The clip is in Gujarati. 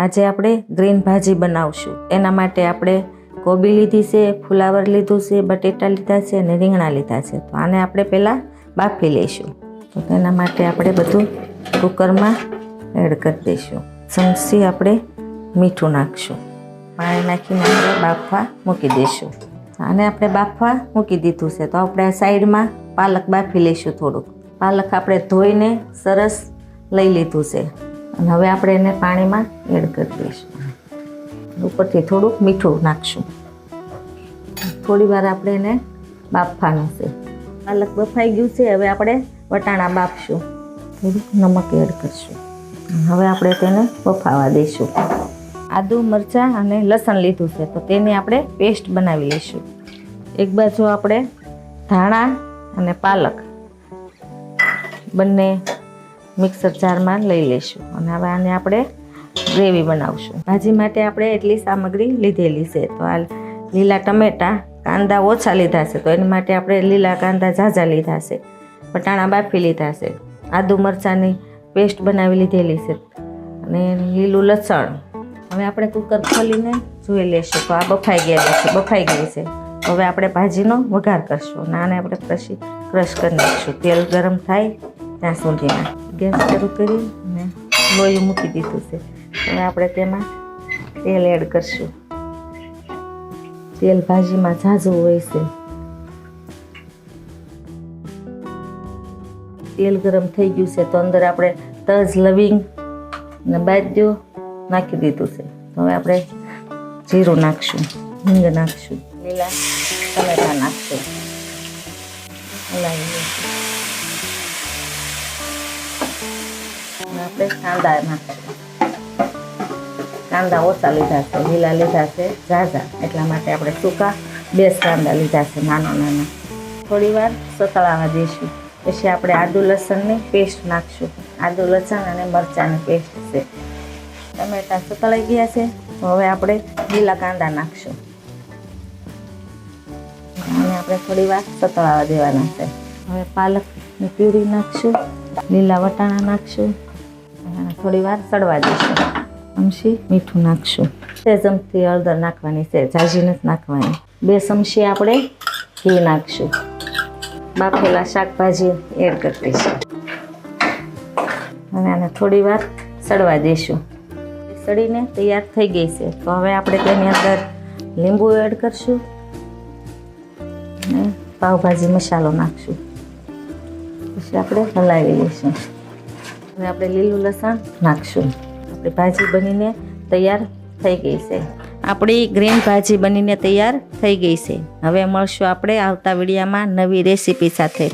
આજે આપણે ગ્રીન ભાજી બનાવશું. એના માટે આપણે કોબી લીધી છે, ફુલાવર લીધું છે, બટેટા લીધા છે અને રીંગણા લીધા છે. તો આને આપણે પહેલાં બાફી લઈશું. તો તેના માટે આપણે બધું કુકરમાં એડ કરી દઈશું. ચમચી આપણે મીઠું નાખશું. પાણી નાખીને આપણે બાફવા મૂકી દઈશું. આને આપણે બાફવા મૂકી દીધું છે. તો આપણે સાઈડમાં પાલક બાફી લઈશું. થોડુંક પાલક આપણે ધોઈને સરસ લઈ લીધું છે અને હવે આપણે એને પાણીમાં એડ કરી દઈશું. ઉપરથી થોડુંક મીઠું નાખશું. થોડી વાર આપણે એને બાફવાનું છે. પાલક બફાઈ ગયું છે. હવે આપણે વટાણા બાફશું. થોડુંક નમક એડ કરશું. હવે આપણે તેને બફાવા દઈશું. આદુ, મરચાં અને લસણ લીધું છે તો તેની આપણે પેસ્ટ બનાવી લઈશું. એક બાજુ આપણે ધાણા અને પાલક બંને મિક્સર જારમાં લઈ લઈશું અને હવે આને આપણે ગ્રેવી બનાવશું. ભાજી માટે આપણે એટલી સામગ્રી લીધેલી છે. તો આ લીલા ટમેટાં, કાંદા ઓછા લીધા છે તો એની માટે આપણે લીલા કાંદા ઝાઝા લીધા છે. વટાણા બાફી લીધા છે. આદુ મરચાંની પેસ્ટ બનાવી લીધેલી છે અને લીલું લસણ. હવે આપણે કુકર ખોલીને જોઈ લઈશું તો આ બફાઈ ગઈ છે. હવે આપણે ભાજીનો વઘાર કરશું અને આને આપણે પછી ક્રશ કરી નાખીશું. તેલ ગરમ થાય ત્યાં સુધીમાં ગેસ શરૂ કરી અને લોહી મૂકી દીધું છે. હવે આપણે તેમાં તેલ એડ કરશું. તેલ ભાજીમાં ઝાઝું હોય છે. તેલ ગરમ થઈ ગયું છે તો અંદર આપણે તજ, લવિંગ અને બાદિયો નાખી દીધું છે. હવે આપણે જીરું નાખશું, હિંગ નાખશું, લીલા ટમેટા નાખશું. હલાવી લઈશું. આપણે કાંદા નાખશું. કાંદા ઓછા લીધા છે, લીલા લીધા છે ઝાઝા, એટલા માટે આપણે સૂકા 2 કાંદા લીધા છે નાના. થોડી વાર સતળાવા દઈશું. પછી આપણે આદુ લસણની પેસ્ટ નાખશું. આદુ લસણ અને મરચાંની પેસ્ટ છે. ટમેટા સતળાઈ ગયા છે તો હવે આપણે લીલા કાંદા નાખશું અને આપણે થોડી વાર સતળાવા દેવાના છે. હવે પાલકની પ્યુરી નાખશું, લીલા વટાણા નાખશું અને થોડી વાર સડવા દઈશું. ચમચી મીઠું નાખશું. 2 ચમચી હળદર નાખવાની છે, ઝાઝી નથી નાખવાની. 2 ચમચી આપણે ઘી નાખશું. બાફેલા શાકભાજી એડ કરી દઈશું અને આને થોડી વાર સડવા દઈશું. સડીને તૈયાર થઈ ગઈ છે તો હવે આપણે તેની અંદર લીંબુ એડ કરશું અને પાવભાજી મસાલો નાખશું. પછી આપણે હલાવી લઈશું. હવે આપણે લીલું લસણ નાખશું. આપણી ભાજી બનીને તૈયાર થઈ ગઈ છે. આપણી ગ્રીન ભાજી બનીને તૈયાર થઈ ગઈ છે. હવે મળશું આપણે આવતા વિડીયોમાં નવી રેસીપી સાથે.